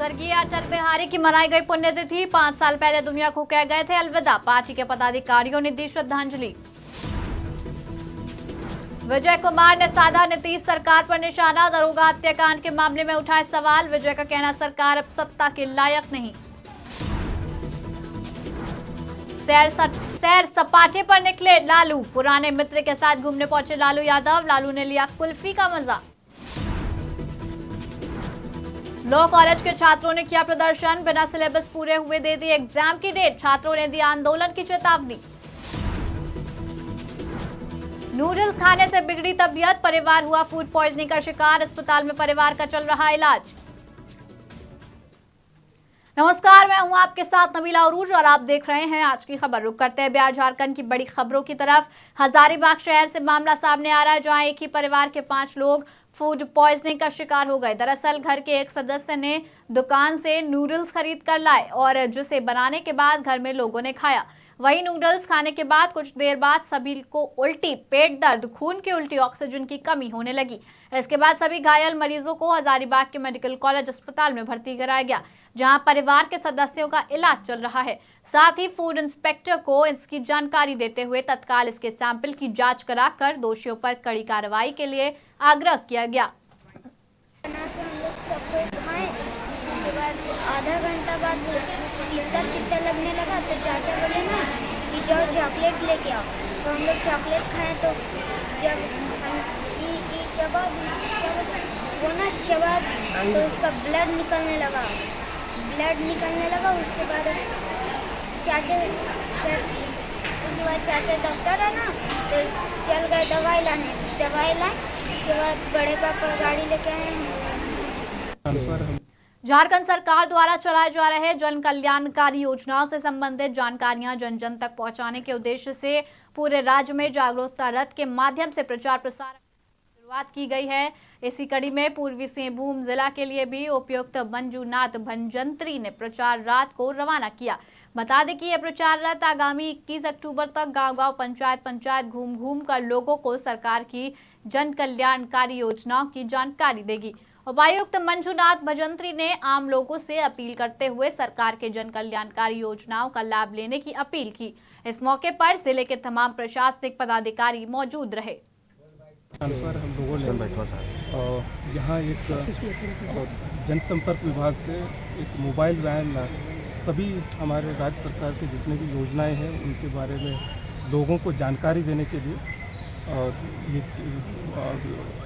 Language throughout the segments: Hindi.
स्वर्गीय अटल बिहारी की मनाई गई पुण्यतिथि। 5 साल पहले दुनिया को कह गए थे अलविदा। पार्टी के पदाधिकारियों ने दी श्रद्धांजलि। विजय कुमार ने साधा नीतीश सरकार पर निशाना। दरोगा हत्याकांड के मामले में उठाए सवाल। विजय का कहना, सरकार अब सत्ता के लायक नहीं। सैर सपाटे पर निकले लालू। पुराने मित्र के साथ घूमने पहुंचे लालू यादव। लालू ने लिया कुल्फी का मजा। लॉ कॉलेज के छात्रों ने किया प्रदर्शन। बिना सिलेबस पूरे हुए दे दी एग्जाम की डेट। छात्रों ने दी आंदोलन की चेतावनी। नूडल्स खाने से बिगड़ी तबीयत। परिवार हुआ फूड पॉइजनिंग का शिकार। अस्पताल में परिवार का चल रहा इलाज। नमस्कार, मैं हूं आपके साथ नबीला अरूज और आप देख रहे हैं आज की खबर। रुक करते हैं बिहार झारखंड की बड़ी खबरों की तरफ। हजारीबाग शहर से मामला सामने आ रहा है, जहां एक ही परिवार के 5 लोग फूड पॉइजनिंग का शिकार हो गए। दरअसल घर के एक सदस्य ने दुकान से नूडल्स खरीद कर लाए और जिसे बनाने के बाद घर में लोगों ने खाया। वही नूडल्स खाने के बाद कुछ देर बाद सभी को उल्टी, पेट दर्द, खून की उल्टी, ऑक्सीजन की कमी होने लगी। इसके बाद सभी घायल मरीजों को हजारीबाग के मेडिकल कॉलेज अस्पताल में भर्ती कराया गया, जहां परिवार के सदस्यों का इलाज चल रहा है। साथ ही फूड इंस्पेक्टर को इसकी जानकारी देते हुए तत्काल इसके सैंपल की जांच कराकर दोषियों पर कड़ी कार्रवाई के लिए आग्रह किया गया। उसके बाद आधा घंटा बाद तीता लगने लगा तो चाचा बोले ना कि जाओ चॉकलेट लेके आओ। तो हम लोग चॉकलेट खाएं तो जब वो ना चबा तो उसका ब्लड निकलने लगा। उसके बाद चाचा डॉक्टर है ना तो चल गए दवाई लाए। उसके बाद बड़े पापा गाड़ी लेके आए हैं। झारखंड सरकार द्वारा चलाए जा रहे जन कल्याणकारी योजनाओं से संबंधित जानकारियां जन जन तक पहुंचाने के उद्देश्य से पूरे राज्य में जागरूकता रथ के माध्यम से प्रचार प्रसार की शुरुआत की गई है। इसी कड़ी में पूर्वी सिंहभूम जिला के लिए भी उपायुक्त मंजूनाथ भंजंत्री ने प्रचार रथ को रवाना किया। बता दें कि यह प्रचार रथ आगामी 21 अक्टूबर तक गांव-गांव, पंचायत घूम कर लोगों को सरकार की जन कल्याणकारी योजनाओं की जानकारी देगी। उपायुक्त मंजूनाथ भजंत्री ने आम लोगों से अपील करते हुए सरकार के जन कल्याणकारी योजनाओं का लाभ लेने की अपील की। इस मौके पर जिले के तमाम प्रशासनिक पदाधिकारी मौजूद रहे। हम लोगों ने यहाँ एक जनसंपर्क विभाग से एक मोबाइल वैन सभी हमारे राज्य सरकार के जितने भी योजनाएं हैं उनके बारे में लोगों को जानकारी देने के लिए ये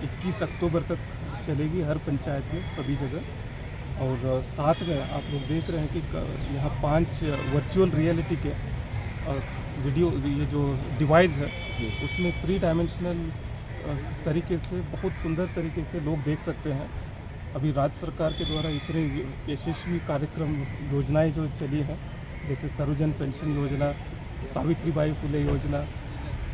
21 अक्टूबर तक चलेगी हर पंचायत में सभी जगह। और साथ में आप लोग देख रहे हैं कि यहाँ 5 वर्चुअल रियलिटी के वीडियो, ये जो डिवाइस है उसमें 3 डायमेंशनल तरीके से बहुत सुंदर तरीके से लोग देख सकते हैं। अभी राज्य सरकार के द्वारा इतने यशस्वी कार्यक्रम योजनाएं जो चली हैं, जैसे सर्वजन पेंशन योजना, सावित्रीबाई फुले योजना,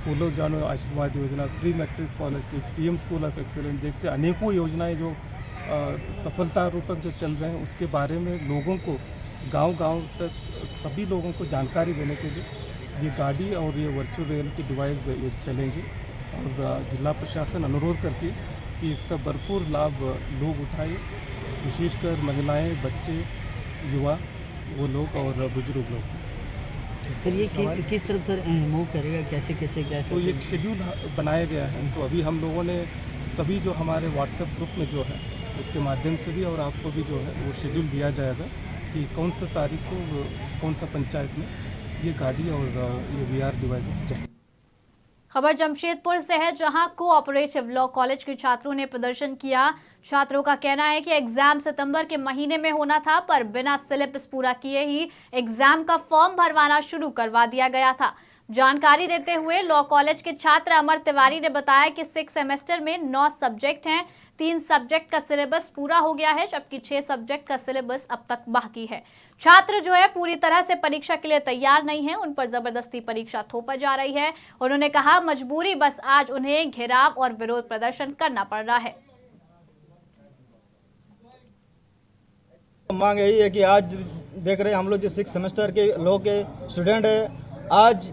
फूलो Jhano Ashirwad Yojana, pre matric scholarship, CM school of excellence जैसे अनेकों योजनाएं जो सफलतापूर्वक जो चल रहे हैं उसके बारे में लोगों को गांव-गांव तक सभी लोगों को जानकारी देने के लिए ये गाड़ी और ये वर्चुअल रियलिटी डिवाइस ये चलेंगी। और जिला प्रशासन अनुरोध करती है कि इसका भरपूर लाभ लोग उठाएं, विशेषकर महिलाएं, बच्चे, युवा, वो लोग और बुजुर्ग लोग। फिर ये किस तरफ सर मूव करेगा, कैसे तो एक शेड्यूल बनाया गया है। तो अभी हम लोगों ने सभी जो हमारे व्हाट्सएप ग्रुप में जो है उसके माध्यम से भी और आपको भी जो है वो शेड्यूल दिया जाएगा कि कौन सा तारीख को कौन सा पंचायत में ये गाड़ी और ये VR डिवाइसेस। खबर जमशेदपुर से है, जहां कोऑपरेटिव लॉ कॉलेज के छात्रों ने प्रदर्शन किया। छात्रों का कहना है कि एग्जाम सितंबर के महीने में होना था, पर बिना सिलेबस पूरा किए ही एग्जाम का फॉर्म भरवाना शुरू करवा दिया गया था। जानकारी देते हुए लॉ कॉलेज के छात्र अमर तिवारी ने बताया कि 6 सेमेस्टर में 9 सब्जेक्ट हैं। 3 सब्जेक्ट का सिलेबस पूरा हो गया है, जबकि 6 सब्जेक्ट का सिलेबस अब तक बाकी है। छात्र जो है पूरी तरह से परीक्षा के लिए तैयार नहीं है, उन पर जबरदस्ती परीक्षा थोपा जा रही है। उन्होंने कहा, मजबूरी बस आज उन्हें घेराव और विरोध प्रदर्शन करना पड़ रहा है। मांग यही है कि आज देख रहे हैं हम लोग जो 6 सेमेस्टर के लॉ के स्टूडेंट है, आज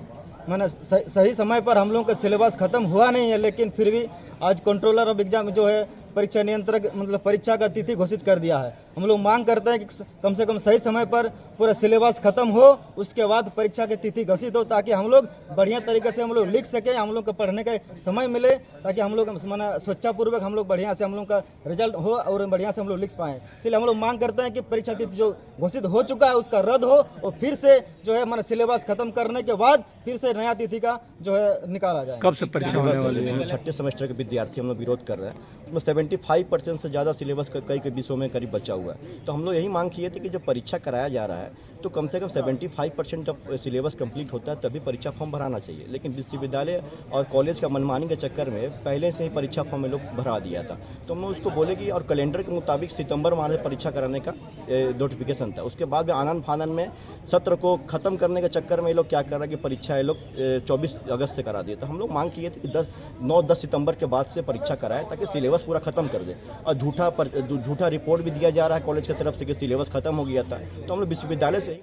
मैंने सही समय पर हम लोग का सिलेबस ख़त्म हुआ नहीं है, लेकिन फिर भी आज कंट्रोलर ऑफ एग्जाम जो है परीक्षा नियंत्रक मतलब परीक्षा का तिथि घोषित कर दिया है। हम लोग मांग करते हैं कि कम से कम सही समय पर पूरा सिलेबस खत्म हो, उसके बाद परीक्षा की तिथि घोषित हो, ताकि हम लोग बढ़िया तरीके से हम लोग लिख सकें, हम लोग को पढ़ने का समय मिले, ताकि हम लोग माना स्वेच्छापूर्वक हम लोग बढ़िया से हम लोग का रिजल्ट हो और बढ़िया से हम लोग लिख पाएँ। इसलिए हम लोग मांग करते हैं कि परीक्षा तिथि जो घोषित हो चुका है उसका रद्द हो और फिर से जो है माना सिलेबस खत्म करने के बाद फिर से नया तिथि का जो है निकाला जाए। कब से परीक्षा होने वाली है? छठे सेमेस्टर के विद्यार्थी हम लोग विरोध कर रहे हैं। उसमें 75% से ज़्यादा सिलेबस कई विषयों में करीब बचा हुआ है। तो हम लोग यही मांग किए थे कि जब परीक्षा कराया जा रहा है तो कम से कम 75% जब सिलेबस कंप्लीट होता है तभी परीक्षा फॉर्म भराना चाहिए। लेकिन विश्वविद्यालय और कॉलेज का मनमानी के चक्कर में पहले से ही परीक्षा फॉर्म में लोग भरा दिया था। तो हम लोग उसको बोले कि और कैलेंडर के मुताबिक सितंबर माह में परीक्षा कराने का नोटिफिकेशन था। उसके बाद में आनंद फानन में सत्र को ख़त्म करने के चक्कर में ये लोग क्या कर रहा है कि परीक्षा ये लोग 24 अगस्त से करा दिए। तो हम लोग मांग किए थे कि 9-10 सितंबर के बाद से परीक्षा कराए ताकि सिलेबस पूरा ख़त्म कर दे। और झूठा रिपोर्ट भी दिया जा रहा है कॉलेज की तरफ से कि सिलेबस ख़त्म हो गया था। तो हम लोग विश्वविद्यालय से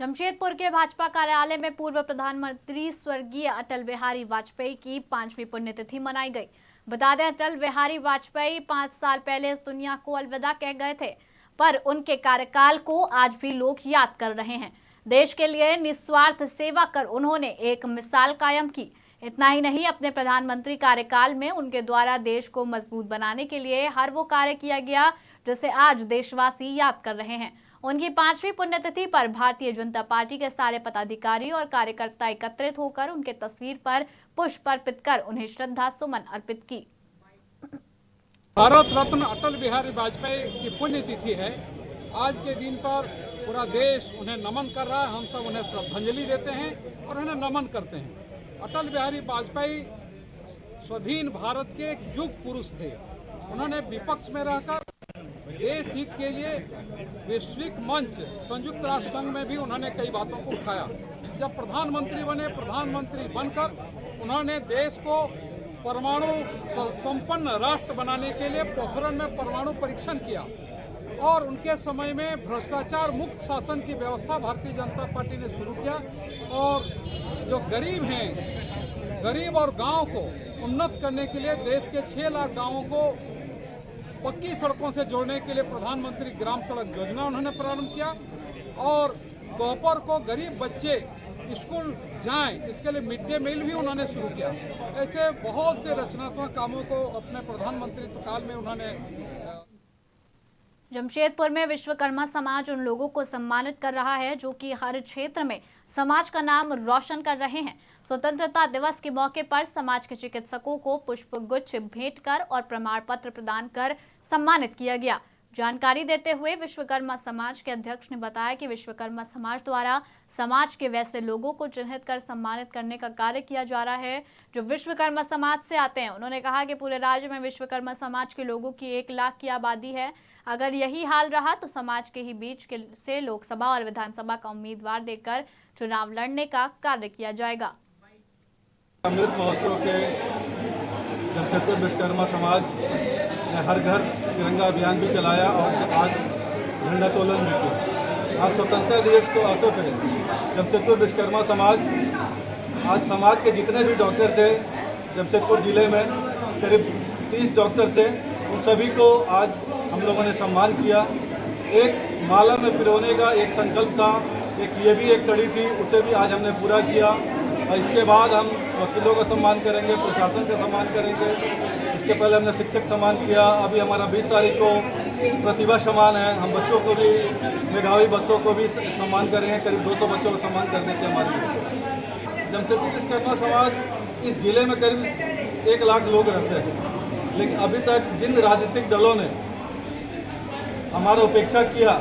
जमशेदपुर के भाजपा कार्यालय में पूर्व प्रधानमंत्री स्वर्गीय अटल बिहारी वाजपेयी की 5वीं पुण्यतिथि मनाई गई। बता दें, अटल बिहारी वाजपेयी 5 साल पहले इस दुनिया को अलविदा कह गए थे, पर उनके कार्यकाल को आज भी लोग याद कर रहे हैं। देश के लिए निस्वार्थ सेवा कर उन्होंने एक मिसाल कायम की। इतना ही नहीं, अपने प्रधानमंत्री कार्यकाल में उनके द्वारा देश को मजबूत बनाने के लिए हर वो कार्य किया गया जिसे आज देशवासी याद कर रहे हैं। उनकी 5वीं पुण्यतिथि पर भारतीय जनता पार्टी के सारे पदाधिकारी और कार्यकर्ता एकत्रित होकर उनके तस्वीर पर पुष्प अर्पित कर उन्हें श्रद्धा सुमन अर्पित की। भारत रत्न अटल बिहारी वाजपेयी की पुण्यतिथि है। आज के दिन पर पूरा देश उन्हें नमन कर रहा है। हम सब उन्हें श्रद्धांजलि देते हैं और उन्हें नमन करते हैं। अटल बिहारी वाजपेयी स्वाधीन भारत के एक युग पुरुष थे। उन्होंने विपक्ष में रहकर देश हित के लिए वैश्विक मंच संयुक्त राष्ट्र संघ में भी उन्होंने कई बातों को उठाया। जब प्रधानमंत्री बने, प्रधानमंत्री बनकर उन्होंने देश को परमाणु संपन्न राष्ट्र बनाने के लिए पोखरण में परमाणु परीक्षण किया और उनके समय में भ्रष्टाचार मुक्त शासन की व्यवस्था भारतीय जनता पार्टी ने शुरू किया और जो गरीब हैं, गरीब और गांव को उन्नत करने के लिए देश के 6 लाख गांवों को पक्की सड़कों से जोड़ने के लिए प्रधानमंत्री ग्राम सड़क योजना उन्होंने प्रारंभ किया और दोपहर को गरीब बच्चे स्कूल जाएं इसके लिए मिड डे मील भी उन्होंने शुरू किया। ऐसे बहुत से रचनात्मक कामों को अपने प्रधानमंत्रित्व काल में उन्होंने। जमशेदपुर में विश्वकर्मा समाज उन लोगों को सम्मानित कर रहा है जो कि हर क्षेत्र में समाज का नाम रोशन कर रहे हैं। स्वतंत्रता दिवस के मौके पर समाज के चिकित्सकों को पुष्प गुच्छ भेंट कर और प्रमाण पत्र प्रदान कर सम्मानित किया गया। जानकारी देते हुए विश्वकर्मा समाज के अध्यक्ष ने बताया कि विश्वकर्मा समाज द्वारा समाज के वैसे लोगों को चिन्हित कर सम्मानित करने का कार्य किया जा रहा है जो विश्वकर्मा समाज से आते हैं। उन्होंने कहा कि पूरे राज्य में विश्वकर्मा समाज के लोगों की 1 लाख की आबादी है। अगर यही हाल रहा तो समाज के ही बीच से लोकसभा और विधानसभा का उम्मीदवार देकर चुनाव लड़ने का कार्य किया जाएगा। अमृत महोत्सव के जमशेदपुर विश्वकर्मा समाज ने हर घर तिरंगा अभियान भी चलाया और आज झंडा तोलन भी किया। आज स्वतंत्रता दिवस को अवसर पर जमशेदपुर विश्वकर्मा समाज आज समाज के जितने भी डॉक्टर थे जमशेदपुर जिले में करीब 30 डॉक्टर थे, उन सभी को आज हम लोगों ने सम्मान किया। एक माला में पिरोने का एक संकल्प था, ये भी एक कड़ी थी, उसे भी आज हमने पूरा किया। और इसके बाद हम वकीलों का सम्मान करेंगे, प्रशासन का सम्मान करेंगे। इसके पहले हमने शिक्षक सम्मान किया। अभी हमारा 20 तारीख को प्रतिभा सम्मान है। हम बच्चों को भी, मेधावी बच्चों को भी सम्मान करेंगे। करीब 200 बच्चों को सम्मान करने की हमारी। जमशेदपुर विश्वकर्मा समाज इस जिले में करीब 1 लाख लोग रहते हैं, लेकिन अभी तक जिन राजनीतिक दलों ने हमारा उपेक्षा किया,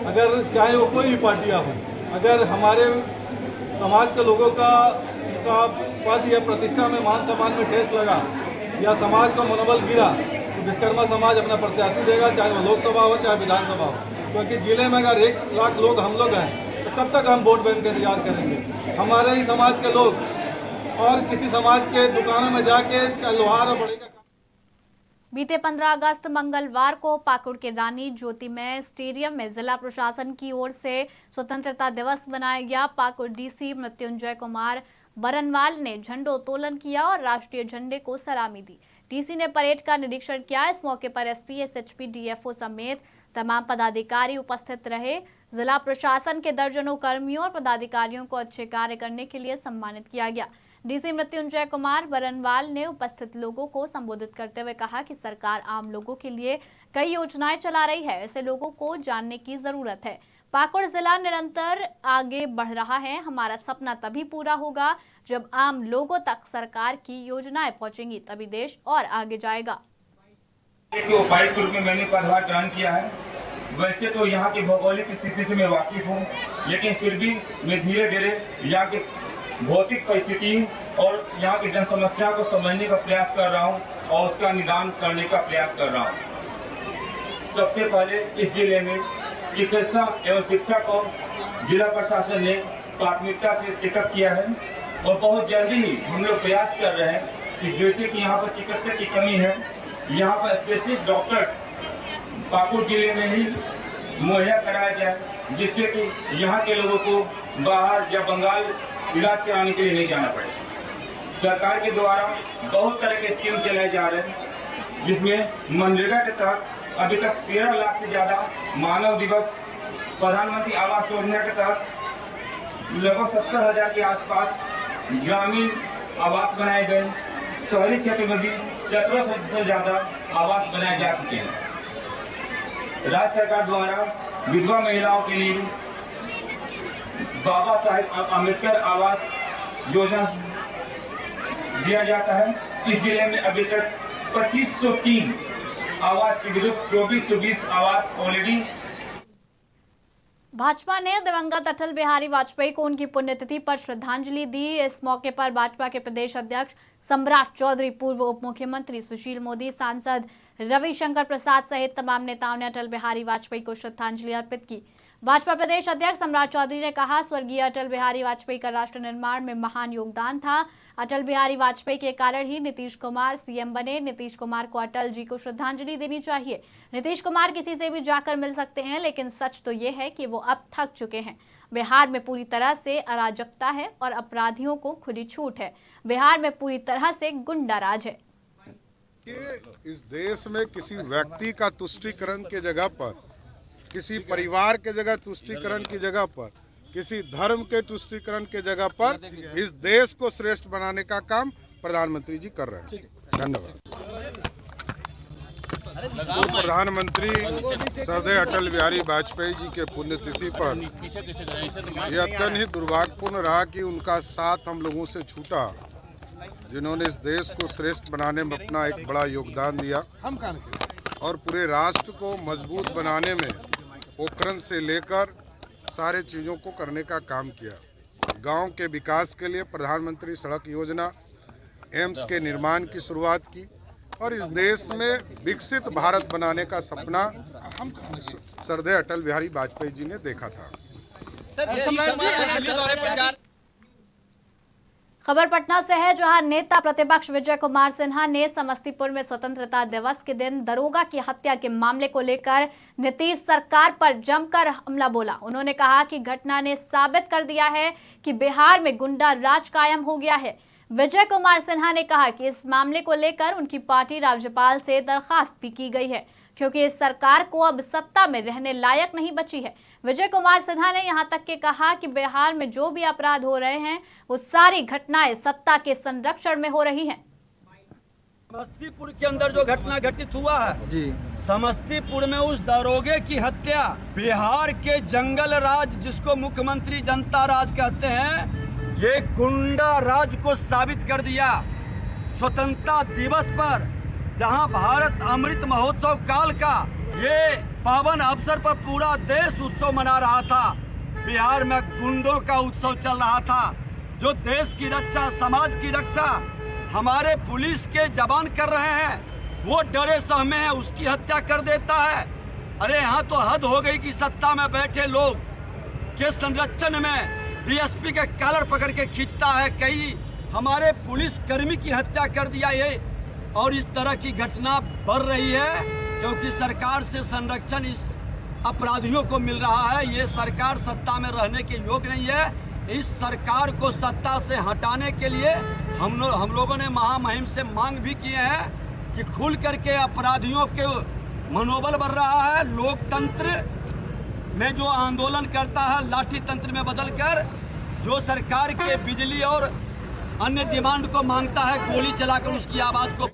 अगर चाहे वो कोई भी पार्टियां हो, अगर हमारे समाज के लोगों का उनका पद या प्रतिष्ठा में, मान सम्मान में ठेस लगा या समाज का मनोबल गिरा तो विश्वकर्मा समाज अपना प्रत्याशी देगा, चाहे वो लोकसभा हो चाहे विधानसभा हो। क्योंकि जिले में अगर 1 लाख लोग हम लोग हैं तो कब तक हम वोट बैंक का इंतजार करेंगे। हमारे ही समाज के लोग और किसी समाज के दुकानों में जाके लोहार और बड़े का। बीते 15 अगस्त मंगलवार को पाकुड़ के रानी ज्योतिमय स्टेडियम में जिला प्रशासन की ओर से स्वतंत्रता दिवस मनाया गया। पाकुड़ डीसी मृत्युंजय कुमार बरनवाल ने झंडोत्तोलन किया और राष्ट्रीय झंडे को सलामी दी। डीसी ने परेड का निरीक्षण किया। इस मौके पर एसपी, एसएचपी, डीएफओ समेत तमाम पदाधिकारी उपस्थित रहे। जिला प्रशासन के दर्जनों कर्मियों और पदाधिकारियों को अच्छे कार्य करने के लिए सम्मानित किया गया। डीसी मृत्युंजय कुमार बरनवाल ने उपस्थित लोगों को संबोधित करते हुए कहा कि सरकार आम लोगों के लिए कई योजनाएं चला रही है, ऐसे लोगों को जानने की जरूरत है। पाकुड़ जिला निरंतर आगे बढ़ रहा है। हमारा सपना तभी पूरा होगा जब आम लोगों तक सरकार की योजनाएं पहुंचेंगी, तभी देश और आगे जाएगा। उपायुक्त के रूप में मैंने पदभार ग्रहण किया है। वैसे तो यहाँ की भौगोलिक स्थिति से मैं वाकिफ हूँ, लेकिन फिर भी मैं धीरे धीरे यहाँ की भौतिक परिस्थिति और यहाँ की जन समस्या को समझने का प्रयास कर रहा हूँ और उसका निदान करने का प्रयास कर रहा हूँ। सबसे पहले इस जिले में चिकित्सा एवं शिक्षा को जिला प्रशासन ने प्राथमिकता से टिकट किया है और बहुत जल्दी ही हम लोग प्रयास कर रहे हैं कि जैसे कि यहाँ पर चिकित्सक की कमी है, यहाँ पर स्पेशलिस्ट डॉक्टर्स पाकुड़ जिले में ही मुहैया कराया जाए, जिससे कि यहाँ के लोगों को बाहर या बंगाल इलाज कराने के लिए नहीं जाना पड़े। सरकार के द्वारा बहुत तरह के स्कीम चलाए जा रहे हैं, जिसमें मनरेगा के तहत अभी तक 13 लाख से ज़्यादा मानव दिवस, प्रधानमंत्री आवास योजना के तहत लगभग 70,000 के आसपास ग्रामीण आवास बनाए गए। शहरी क्षेत्र में भी 1700 से ज़्यादा आवास बनाए जा चुके हैं। राज्य सरकार द्वारा विधवा महिलाओं के लिए बाबा साहेब अम्बेडकर आवास योजना दिया जाता है। इस जिले में अभी तक 2503 आवास के विरुद्ध 2420 आवास ऑलरेडी। भाजपा ने दिवंगत अटल बिहारी वाजपेयी को उनकी पुण्यतिथि पर श्रद्धांजलि दी। इस मौके पर भाजपा के प्रदेश अध्यक्ष सम्राट चौधरी, पूर्व उप मुख्यमंत्री सुशील मोदी, सांसद रविशंकर प्रसाद सहित तमाम नेताओं ने अटल बिहारी वाजपेयी को श्रद्धांजलि अर्पित की। भाजपा प्रदेश अध्यक्ष सम्राट चौधरी ने कहा, स्वर्गीय अटल बिहारी वाजपेयी का राष्ट्र निर्माण में महान योगदान था। अटल बिहारी वाजपेयी के कारण ही नीतीश कुमार सीएम बने। नीतीश कुमार को अटल जी को श्रद्धांजलि देनी चाहिए। नीतीश कुमार किसी से भी जाकर मिल सकते हैं, लेकिन सच तो ये है कि वो अब थक चुके हैं। बिहार में पूरी तरह से अराजकता है और अपराधियों को खुली छूट है। बिहार में पूरी तरह से गुंडा राज है। इस देश में किसी व्यक्ति का तुष्टीकरण की जगह पर, किसी परिवार के जगह तुष्टीकरण की जगह पर, किसी धर्म के तुष्टीकरण के जगह पर इस देश को श्रेष्ठ बनाने का काम प्रधानमंत्री जी कर रहे हैं। धन्यवाद। तो प्रधानमंत्री श्रद्धेय अटल बिहारी वाजपेयी जी के पुण्यतिथि पर यह अत्यंत ही दुर्भाग्यपूर्ण रहा कि उनका साथ हम लोगों से छूटा, जिन्होंने इस देश को श्रेष्ठ बनाने में अपना एक बड़ा योगदान दिया और पूरे राष्ट्र को मजबूत बनाने में पोखरण से लेकर सारे चीज़ों को करने का काम किया। गांव के विकास के लिए प्रधानमंत्री सड़क योजना, एम्स के निर्माण की शुरुआत की और इस देश में विकसित भारत बनाने का सपना श्रद्धेय अटल बिहारी वाजपेयी जी ने देखा था। खबर पटना से है, जहां नेता प्रतिपक्ष विजय कुमार सिन्हा ने समस्तीपुर में स्वतंत्रता दिवस के दिन दरोगा की हत्या के मामले को लेकर नीतीश सरकार पर जमकर हमला बोला। उन्होंने कहा कि घटना ने साबित कर दिया है कि बिहार में गुंडा राज कायम हो गया है। विजय कुमार सिन्हा ने कहा कि इस मामले को लेकर उनकी पार्टी राज्यपाल से दरखास्त भी की गई है, क्योंकि इस सरकार को अब सत्ता में रहने लायक नहीं बची है। विजय कुमार सिन्हा ने यहां तक के कहा कि बिहार में जो भी अपराध हो रहे हैं वो सारी घटनाएं सत्ता के संरक्षण में हो रही हैं। समस्तीपुर के अंदर जो घटना घटित हुआ है जी, समस्तीपुर में उस दरोगे की हत्या बिहार के जंगल राज, जिसको मुख्यमंत्री जनता राज कहते हैं, ये गुंडा राज को साबित कर दिया। स्वतंत्रता दिवस पर जहां भारत अमृत महोत्सव काल का ये पावन अवसर पर पूरा देश उत्सव मना रहा था, बिहार में गुंडों का उत्सव चल रहा था। जो देश की रक्षा, समाज की रक्षा हमारे पुलिस के जवान कर रहे हैं, वो डरे सहमे हैं, उसकी हत्या कर देता है। अरे यहाँ तो हद हो गई कि सत्ता में बैठे लोग के संरक्षण में डीएसपी के कॉलर पकड़ के खींचता है। कई हमारे पुलिस कर्मी की हत्या कर दिया ये, और इस तरह की घटना बढ़ रही है क्योंकि सरकार से संरक्षण इस अपराधियों को मिल रहा है। ये सरकार सत्ता में रहने के योग्य नहीं है। इस सरकार को सत्ता से हटाने के लिए हम लोगों ने महामहिम से मांग भी किए हैं कि खुल करके अपराधियों के मनोबल बढ़ रहा है। लोकतंत्र में जो आंदोलन करता है लाठी तंत्र में बदलकर, जो सरकार के बिजली और अन्य डिमांड को मांगता है गोली चलाकर उसकी आवाज को।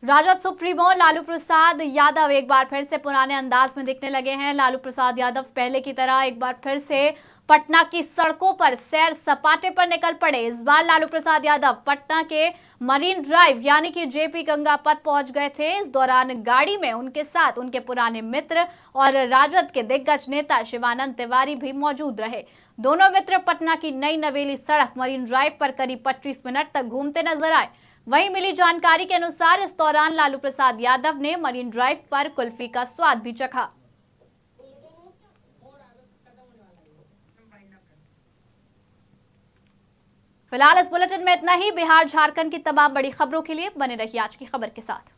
राजद सुप्रीमो लालू प्रसाद यादव एक बार फिर से पुराने अंदाज में दिखने लगे हैं। लालू प्रसाद यादव पहले की तरह एक बार फिर से पटना की सड़कों पर सैर सपाटे पर निकल पड़े। इस बार लालू प्रसाद यादव पटना के मरीन ड्राइव यानी कि जेपी गंगा पथ पहुंच गए थे। इस दौरान गाड़ी में उनके साथ उनके पुराने मित्र और राजद के दिग्गज नेता शिवानंद तिवारी भी मौजूद रहे। दोनों मित्र पटना की नई नवेली सड़क मरीन ड्राइव पर करीब 25 मिनट तक घूमते नजर आए। वहीं मिली जानकारी के अनुसार इस दौरान लालू प्रसाद यादव ने मरीन ड्राइव पर कुल्फी का स्वाद भी चखा। फिलहाल इस बुलेटिन में इतना ही। बिहार झारखंड की तमाम बड़ी खबरों के लिए बने रहिए आज की खबर के साथ।